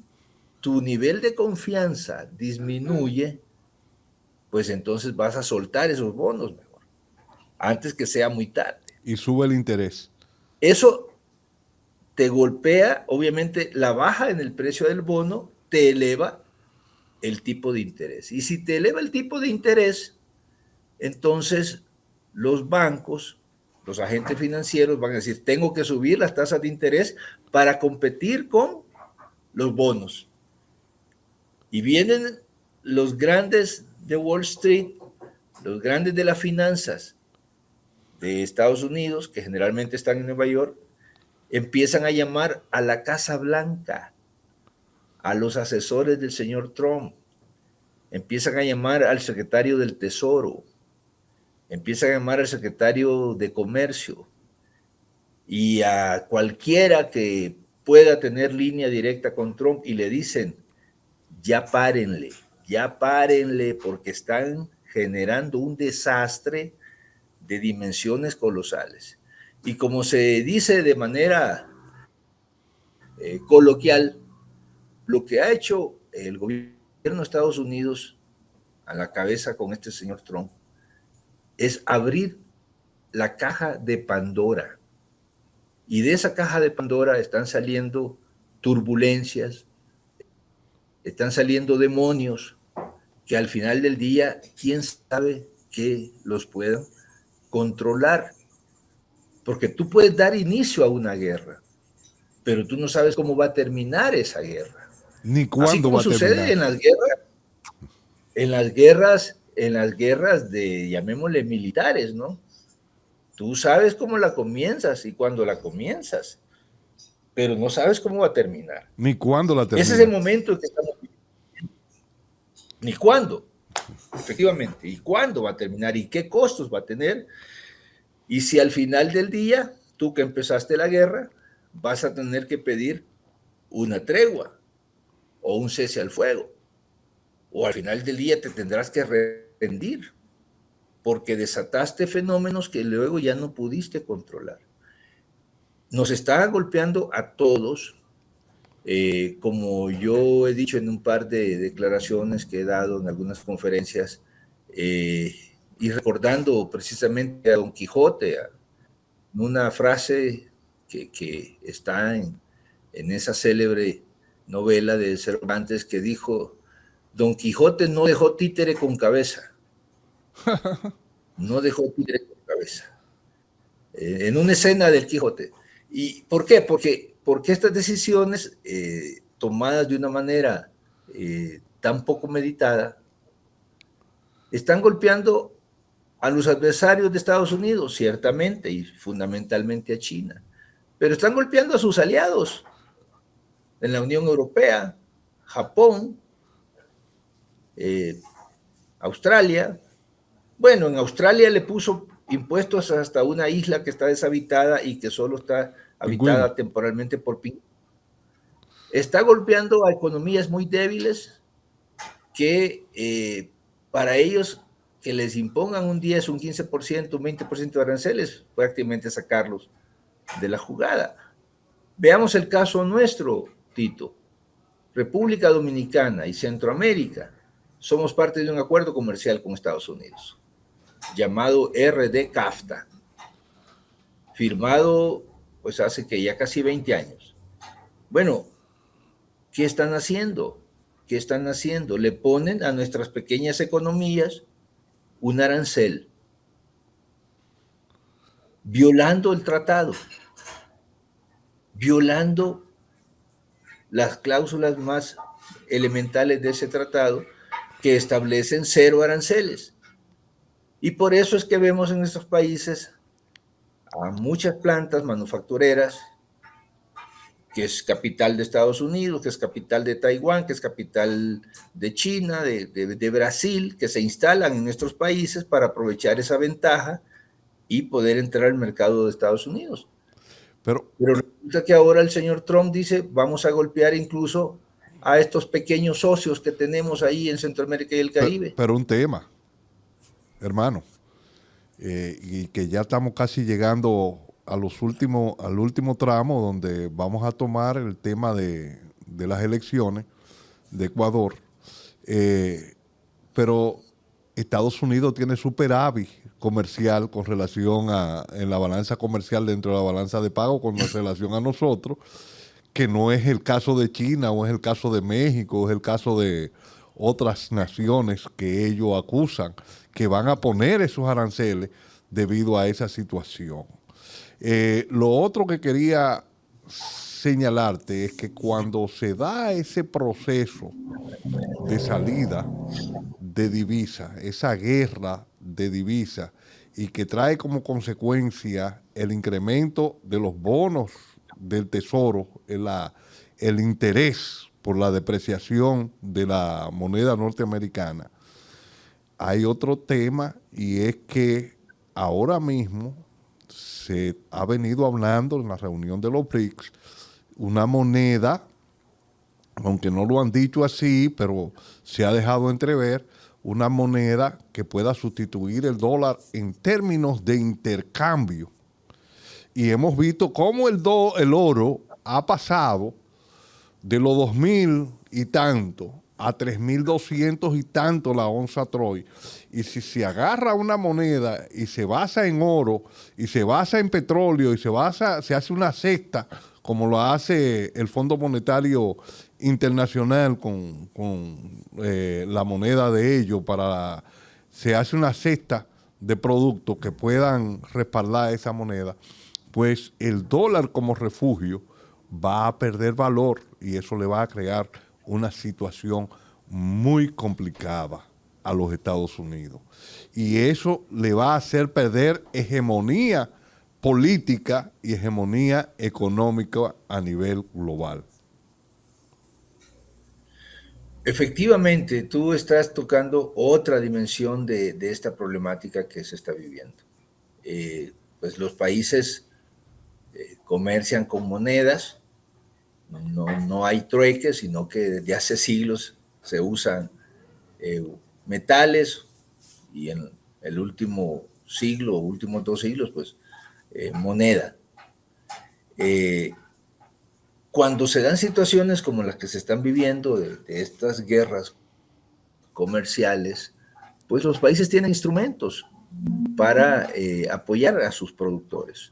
tu nivel de confianza disminuye, pues entonces vas a soltar esos bonos mejor, antes que sea muy tarde. Y sube el interés. Eso te golpea, obviamente la baja en el precio del bono te eleva el tipo de interés. Y si te eleva el tipo de interés, entonces los bancos, los agentes financieros van a decir, tengo que subir las tasas de interés para competir con los bonos. Y vienen los grandes de Wall Street, los grandes de las finanzas de Estados Unidos, que generalmente están en Nueva York, empiezan a llamar a la Casa Blanca, a los asesores del señor Trump, empiezan a llamar al secretario del Tesoro, empiezan a llamar al secretario de Comercio y a cualquiera que pueda tener línea directa con Trump y le dicen, ya párenle, porque están generando un desastre de dimensiones colosales. Y como se dice de manera coloquial, lo que ha hecho el gobierno de Estados Unidos a la cabeza con este señor Trump es abrir la caja de Pandora. Y de esa caja de Pandora están saliendo turbulencias, están saliendo demonios que al final del día, quién sabe que los puedan controlar. Porque tú puedes dar inicio a una guerra, pero tú no sabes cómo va a terminar esa guerra. Ni cuándo va a terminar. Así como sucede en las guerras de, llamémosle, militares, ¿no? Tú sabes cómo la comienzas y cuándo la comienzas, pero no sabes cómo va a terminar. Ni cuándo la termina. Ese es el momento en que estamos viviendo. Ni cuándo, efectivamente, y cuándo va a terminar y qué costos va a tener. Y si al final del día, tú que empezaste la guerra, vas a tener que pedir una tregua o un cese al fuego, o al final del día te tendrás que rendir porque desataste fenómenos que luego ya no pudiste controlar. Nos está golpeando a todos Como yo he dicho en un par de declaraciones que he dado en algunas conferencias, y recordando precisamente a Don Quijote, una frase que está en esa célebre novela de Cervantes que dijo: Don Quijote no dejó títere con cabeza, no dejó títere con cabeza, en una escena del Quijote. ¿Y por qué? Porque estas decisiones tomadas de una manera tan poco meditada están golpeando a los adversarios de Estados Unidos, ciertamente, y fundamentalmente a China, pero están golpeando a sus aliados en la Unión Europea, Japón, Australia. Bueno, en Australia le puso impuestos hasta una isla que está deshabitada y que solo está Pingüino. habitada temporalmente por pingüinos. Está golpeando a economías muy débiles que para ellos que les impongan un 10, un 15%, un 20% de aranceles, prácticamente sacarlos de la jugada. Veamos el caso nuestro, Tito. República Dominicana y Centroamérica somos parte de un acuerdo comercial con Estados Unidos, llamado RD-CAFTA, firmado pues hace que ya casi 20 años. Bueno, ¿qué están haciendo? ¿Qué están haciendo? Le ponen a nuestras pequeñas economías un arancel, violando el tratado, violando las cláusulas más elementales de ese tratado que establecen 0 aranceles. Y por eso es que vemos en estos países a muchas plantas manufactureras, que es capital de Estados Unidos, que es capital de Taiwán, que es capital de China, de Brasil, que se instalan en nuestros países para aprovechar esa ventaja y poder entrar al mercado de Estados Unidos. Pero resulta que ahora el señor Trump dice, vamos a golpear incluso a estos pequeños socios que tenemos ahí en Centroamérica y el Caribe. pero un tema, hermano, y que ya estamos casi llegando al último tramo donde vamos a tomar el tema de las elecciones de Ecuador. Pero Estados Unidos tiene superávit comercial con relación en la balanza comercial dentro de la balanza de pago con relación a nosotros, que no es el caso de China o es el caso de México, o es el caso de otras naciones que ellos acusan que van a poner esos aranceles debido a esa situación. Lo otro que quería señalarte es que cuando se da ese proceso de salida de divisa, esa guerra de divisa, y que trae como consecuencia el incremento de los bonos del tesoro, el interés por la depreciación de la moneda norteamericana. Hay otro tema y es que ahora mismo se ha venido hablando en la reunión de los BRICS una moneda, aunque no lo han dicho así, pero se ha dejado entrever, una moneda que pueda sustituir el dólar en términos de intercambio. Y hemos visto cómo el oro ha pasado de los 2.000 y tanto a 3.200 y tanto la onza Troy. Y si se agarra una moneda y se basa en oro y se basa en petróleo y se hace una cesta, como lo hace el Fondo Monetario Internacional con la moneda de ellos, se hace una cesta de productos que puedan respaldar esa moneda, pues el dólar como refugio va a perder valor y eso le va a crear una situación muy complicada a los Estados Unidos. Y eso le va a hacer perder hegemonía política y hegemonía económica a nivel global. Efectivamente, tú estás tocando otra dimensión de esta problemática que se está viviendo. Pues los países comercian con monedas, no hay trueque, sino que desde hace siglos se usan metales y en el último siglo, últimos 2 siglos, pues moneda. Cuando se dan situaciones como las que se están viviendo de estas guerras comerciales, pues los países tienen instrumentos para apoyar a sus productores.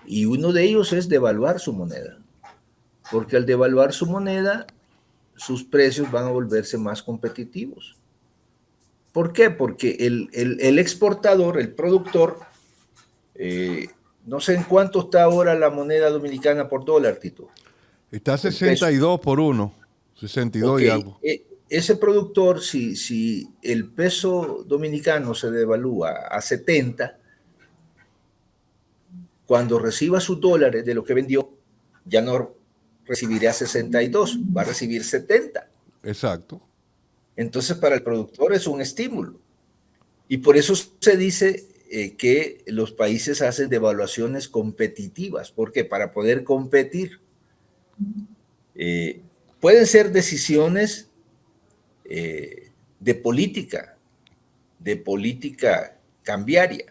Y uno de ellos es devaluar su moneda, porque al devaluar su moneda, sus precios van a volverse más competitivos. ¿Por qué? Porque el exportador, el productor, no sé en cuánto está ahora la moneda dominicana por dólar, Tito, Está el peso. 62 por uno, 62 Ok, y algo. ese productor, si el peso dominicano se devalúa a 70, cuando reciba sus dólares de lo que vendió, ya no recibirá 62, va a recibir 70. Exacto. Entonces, para el productor es un estímulo. Y por eso se dice que los países hacen devaluaciones competitivas. ¿Por qué? Para poder competir. Eh, Pueden ser decisiones de política cambiaria,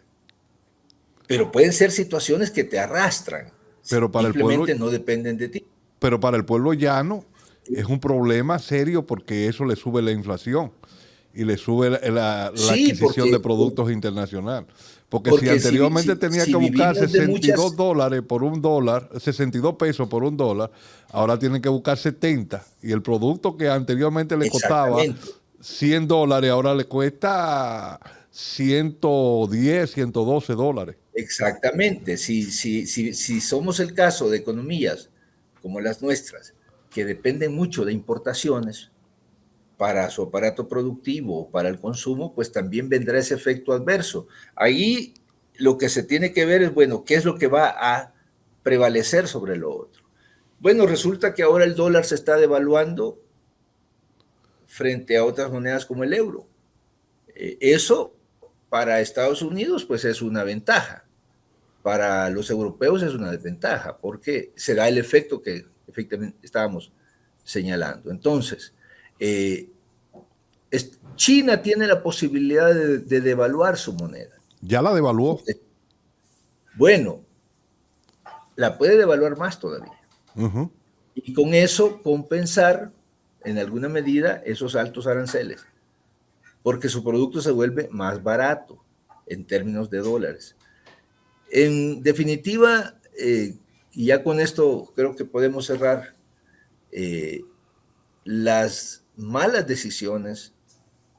pero pueden ser situaciones que te arrastran, Pero para el pueblo, simplemente no dependen de ti. pero para el pueblo llano es un problema serio porque eso le sube la inflación y le sube la Sí, adquisición de productos internacionales. Porque si porque anteriormente tenía si que buscar vivimos de 62 muchas, dólares por un dólar, 62 pesos por un dólar, ahora tienen que buscar 70. Y el producto que anteriormente le costaba exactamente, 100 dólares, ahora le cuesta 110, 112 dólares. exactamente. Si somos el caso de economías como las nuestras, que dependen mucho de importaciones para su aparato productivo o para el consumo, pues también vendrá ese efecto adverso. Ahí lo que se tiene que ver es, bueno, ¿qué es lo que va a prevalecer sobre lo otro? Bueno, resulta que ahora el dólar se está devaluando frente a otras monedas como el euro. Eso para Estados Unidos pues es una ventaja, para los europeos es una desventaja, porque se da el efecto que efectivamente estábamos señalando. Entonces, eh, China tiene la posibilidad de devaluar su moneda. Ya la devaluó. Bueno, la puede devaluar más todavía. Ujú. Y con eso compensar en alguna medida esos altos aranceles, porque su producto se vuelve más barato en términos de dólares. En definitiva, y ya con esto creo que podemos cerrar, eh, las malas decisiones,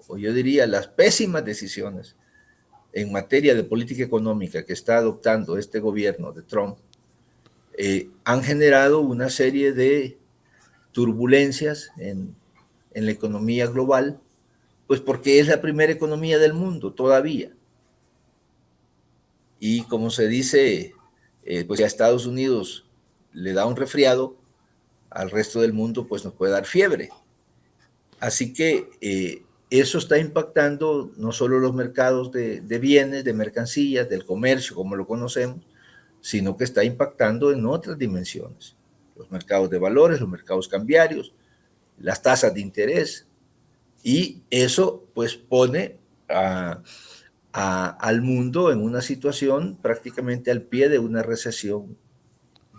o yo diría las pésimas decisiones en materia de política económica que está adoptando este gobierno de Trump, han generado una serie de turbulencias en la economía global, pues porque es la primera economía del mundo todavía. Y como se dice, pues si a Estados Unidos le da un resfriado, al resto del mundo pues nos puede dar fiebre. Así que eso está impactando no solo los mercados de bienes, de mercancías, del comercio, como lo conocemos, sino que está impactando en otras dimensiones. Los mercados de valores, los mercados cambiarios, las tasas de interés. Y eso pues pone al mundo en una situación prácticamente al pie de una recesión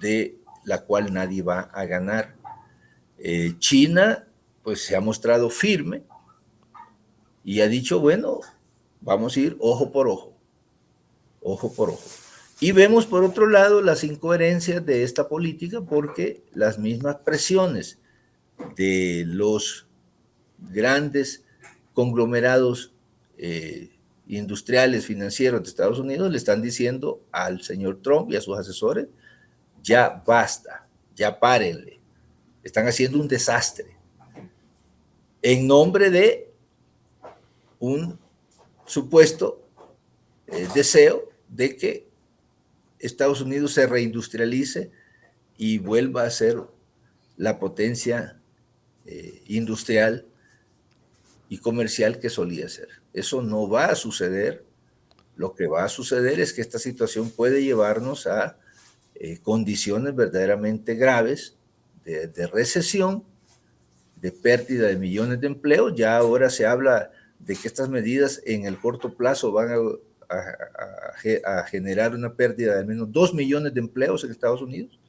de la cual nadie va a ganar. China pues se ha mostrado firme y ha dicho, bueno, vamos a ir ojo por ojo, ojo por ojo. Y vemos por otro lado las incoherencias de esta política porque las mismas presiones de los grandes conglomerados industriales, financieros de Estados Unidos le están diciendo al señor Trump y a sus asesores, ya basta, ya párenle, están haciendo un desastre en nombre de un supuesto deseo de que Estados Unidos se reindustrialice y vuelva a ser la potencia industrial y comercial que solía ser. Eso no va a suceder. Lo que va a suceder es que esta situación puede llevarnos a condiciones verdaderamente graves de recesión, de pérdida de millones de empleos. Ya ahora se habla de que estas medidas en el corto plazo van a generar una pérdida de al menos 2 millones de empleos en Estados Unidos.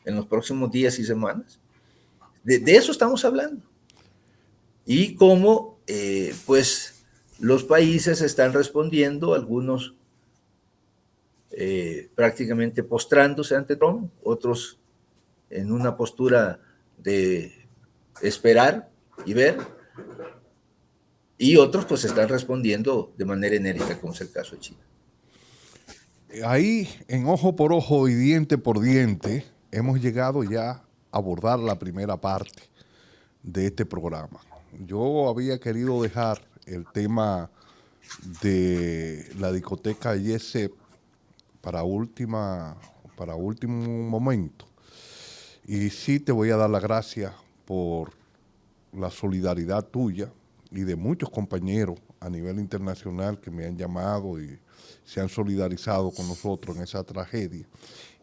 en los próximos días y semanas. De eso estamos hablando. Y cómo, pues, los países están respondiendo, algunos prácticamente postrándose ante Trump, otros en una postura de esperar y ver, y otros pues están respondiendo de manera enérgica, como es el caso de China. Ahí, en ojo por ojo y diente por diente, hemos llegado ya a abordar la primera parte de este programa. Yo había querido dejar el tema de la discoteca Yesep para último momento. Y sí te voy a dar las gracias por la solidaridad tuya y de muchos compañeros a nivel internacional que me han llamado y se han solidarizado con nosotros en esa tragedia.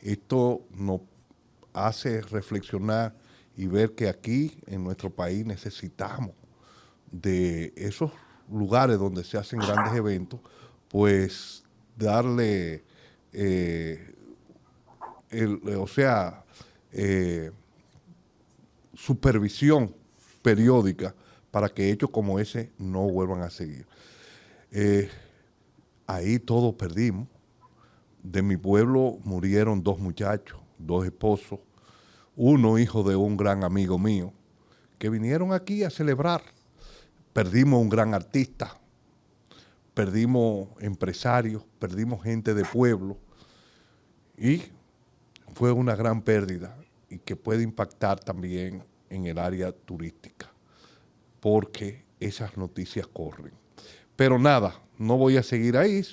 Esto nos hace reflexionar y ver que aquí en nuestro país necesitamos de esos lugares donde se hacen grandes eventos, pues darle, o sea, supervisión periódica para que hechos como ese no vuelvan a seguir. Ahí todos perdimos. De mi pueblo murieron 2 muchachos, 2 esposos, uno hijo de un gran amigo mío, que vinieron aquí a celebrar. Perdimos un gran artista, perdimos empresarios, perdimos gente de pueblo y fue una gran pérdida y que puede impactar también en el área turística, porque esas noticias corren. Pero nada, no voy a seguir ahí,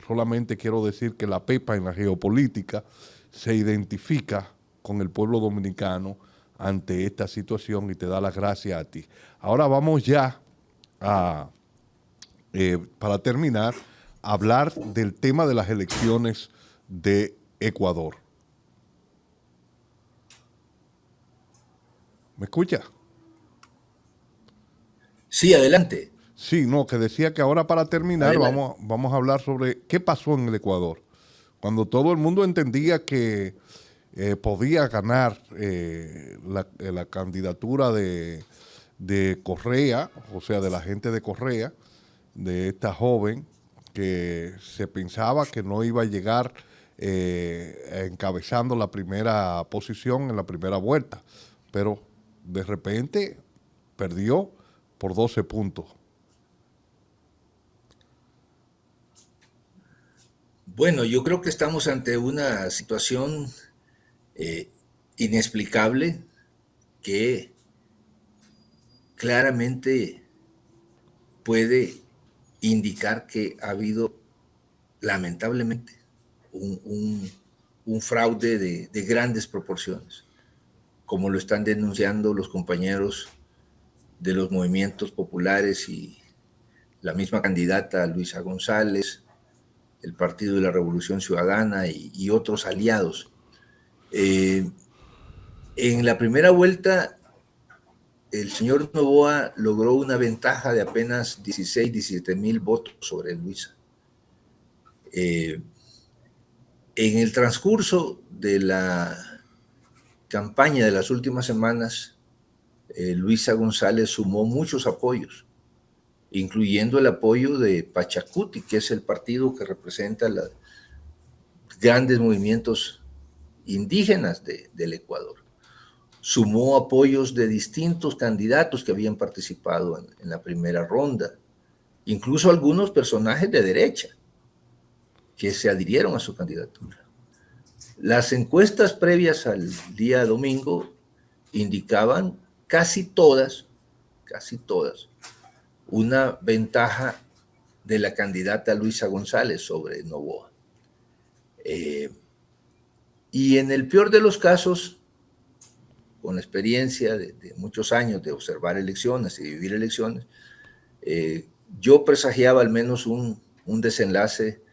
solamente quiero decir que la Pepa en la geopolítica se identifica con el pueblo dominicano ante esta situación y te da las gracias a ti. Ahora vamos ya a, para terminar, a hablar del tema de las elecciones de Ecuador. ¿Me escucha? Sí, adelante. Sí, no, que decía que ahora para terminar vamos a hablar sobre qué pasó en el Ecuador. Cuando todo el mundo entendía que podía ganar la candidatura de Correa, o sea, de la gente de Correa, de esta joven que se pensaba que no iba a llegar encabezando la primera posición en la primera vuelta, pero de repente perdió por 12 puntos. Bueno, yo creo que estamos ante una situación inexplicable que claramente puede indicar que ha habido lamentablemente un fraude de grandes proporciones, como lo están denunciando los compañeros de los movimientos populares y la misma candidata Luisa González, el Partido de la Revolución Ciudadana y otros aliados. En la primera vuelta, el señor Noboa logró una ventaja de apenas 16, 17 mil votos sobre Luisa. En el transcurso de la campaña de las últimas semanas, Luisa González sumó muchos apoyos, incluyendo el apoyo de Pachacuti, que es el partido que representa los grandes movimientos indígenas del Ecuador. Sumó apoyos de distintos candidatos que habían participado en la primera ronda, incluso algunos personajes de derecha que se adhirieron a su candidatura. Las encuestas previas al día domingo indicaban casi todas, una ventaja de la candidata Luisa González sobre Noboa. Y en el peor de los casos, con la experiencia de muchos años de observar elecciones y vivir elecciones, yo presagiaba al menos un desenlace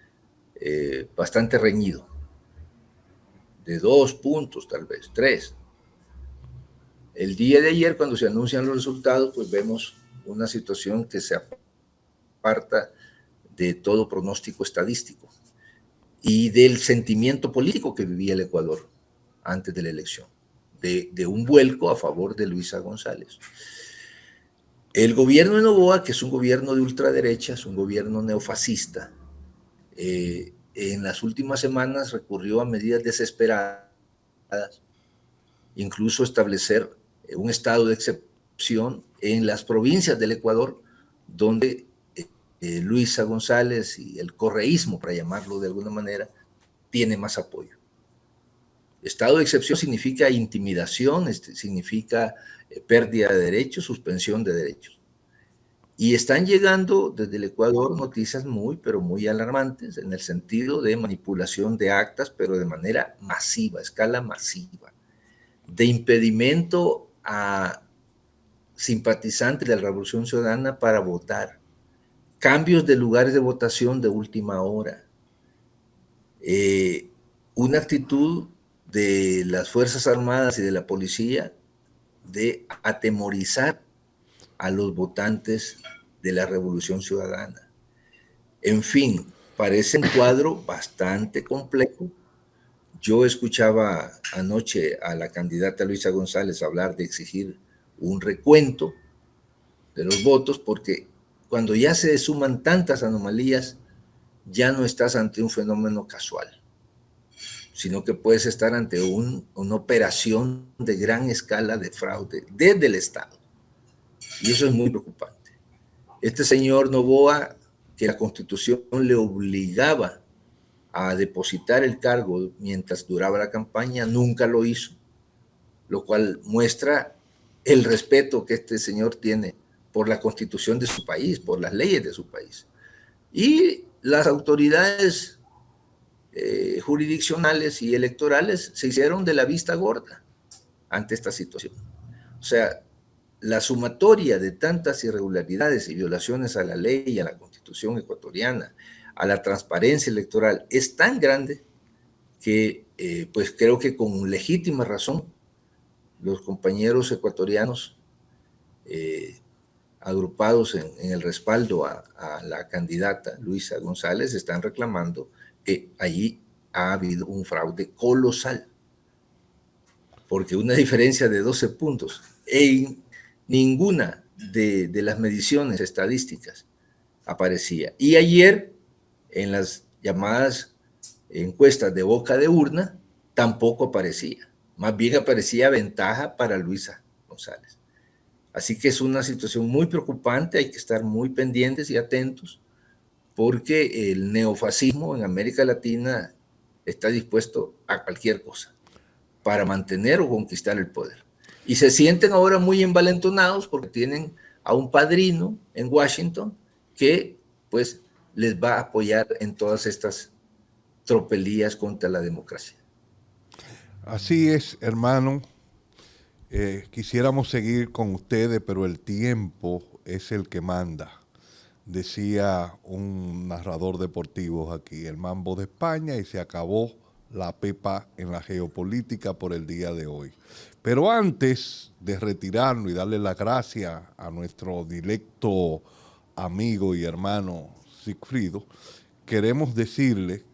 bastante reñido, de 2 puntos, tal vez 3. El día de ayer, cuando se anuncian los resultados, pues vemos una situación que se aparta de todo pronóstico estadístico y del sentimiento político que vivía el Ecuador. antes de la elección, de un vuelco a favor de Luisa González. El gobierno de Noboa, que es un gobierno de ultraderecha, es un gobierno neofascista, en las últimas semanas recurrió a medidas desesperadas, incluso establecer un estado de excepción en las provincias del Ecuador, donde Luisa González y el correísmo, para llamarlo de alguna manera, tiene más apoyo. Estado de excepción significa intimidación, significa pérdida de derechos, suspensión de derechos. Y están llegando desde el Ecuador noticias pero muy alarmantes en el sentido de manipulación de actas, pero de manera masiva, escala masiva, de impedimento a simpatizantes de la Revolución Ciudadana para votar, cambios de lugares de votación de última hora, una actitud de las Fuerzas Armadas y de la policía de atemorizar a los votantes de la Revolución Ciudadana. En fin, parece un cuadro bastante complejo. Yo escuchaba anoche a la candidata Luisa González hablar de exigir un recuento de los votos, porque cuando ya se suman tantas anomalías, ya no estás ante un fenómeno casual, sino que puedes estar ante una operación de gran escala de fraude desde el Estado. Y eso es muy preocupante. Este señor Noboa, que la Constitución le obligaba a depositar el cargo mientras duraba la campaña, nunca lo hizo, lo cual muestra el respeto que este señor tiene por la Constitución de su país, por las leyes de su país. Y las autoridades jurisdiccionales y electorales se hicieron de la vista gorda ante esta situación. O sea, la sumatoria de tantas irregularidades y violaciones a la ley y a la Constitución ecuatoriana, a la transparencia electoral, es tan grande que pues creo que con legítima razón los compañeros ecuatorianos agrupados en el respaldo a la candidata Luisa González están reclamando que allí ha habido un fraude colosal, porque una diferencia de 12 puntos en ninguna de las mediciones estadísticas aparecía. Y ayer, en las llamadas encuestas de boca de urna, tampoco aparecía. Más bien aparecía ventaja para Luisa González. Así que es una situación muy preocupante, hay que estar muy pendientes y atentos, porque el neofascismo en América Latina está dispuesto a cualquier cosa para mantener o conquistar el poder. Y se sienten ahora muy envalentonados porque tienen a un padrino en Washington que pues les va a apoyar en todas estas tropelías contra la democracia. Así es, hermano. Quisiéramos seguir con ustedes, pero el tiempo es el que manda. Decía un narrador deportivo aquí, el mambo de España, y se acabó la pepa en la geopolítica por el día de hoy. Pero antes de retirarnos y darle las gracias a nuestro directo amigo y hermano Sigfrido, queremos decirle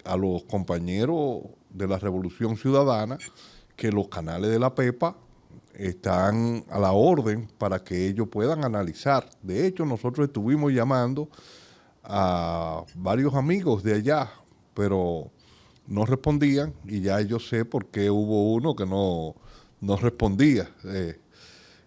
a los compañeros de la Revolución Ciudadana que los canales de la pepa están a la orden para que ellos puedan analizar. De hecho, nosotros estuvimos llamando a varios amigos de allá, pero no respondían, y ya yo sé por qué hubo uno que no respondía.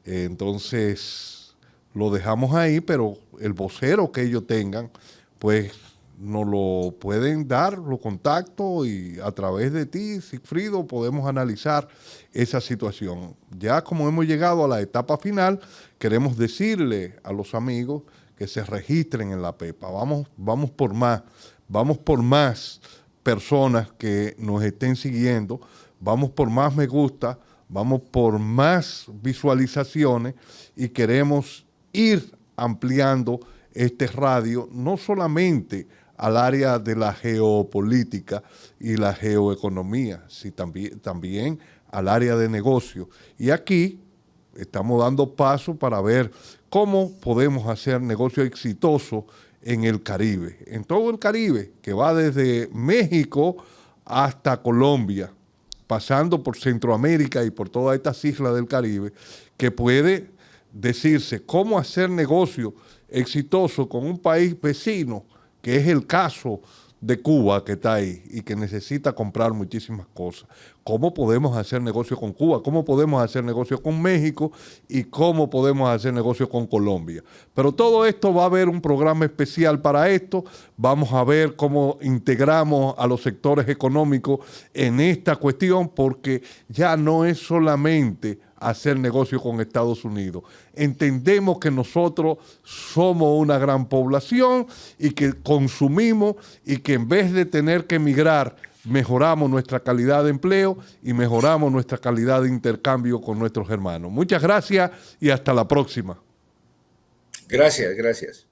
Entonces, lo dejamos ahí, pero el vocero que ellos tengan, pues nos lo pueden dar, los contactos, y a través de ti, Sigfrido, podemos analizar esa situación. Ya como hemos llegado a la etapa final, queremos decirle a los amigos que se registren en la pepa. Vamos por más personas que nos estén siguiendo, vamos por más me gusta, vamos por más visualizaciones, y queremos ir ampliando este radio, no solamente al área de la geopolítica y la geoeconomía, sino también al área de negocio. Y aquí estamos dando paso para ver cómo podemos hacer negocio exitoso en el Caribe, en todo el Caribe, que va desde México hasta Colombia. pasando por Centroamérica y por todas estas islas del Caribe, que puede decirse cómo hacer negocio exitoso con un país vecino, que es el caso de Cuba, que está ahí y que necesita comprar muchísimas cosas. ¿Cómo podemos hacer negocio con Cuba? ¿Cómo podemos hacer negocio con México? ¿Y cómo podemos hacer negocio con Colombia? Pero todo esto va a haber un programa especial para esto. Vamos a ver cómo integramos a los sectores económicos en esta cuestión, porque ya no es solamente hacer negocio con Estados Unidos. Entendemos que nosotros somos una gran población y que consumimos y que en vez de tener que emigrar, mejoramos nuestra calidad de empleo y mejoramos nuestra calidad de intercambio con nuestros hermanos. Muchas gracias y hasta la próxima. Gracias, gracias.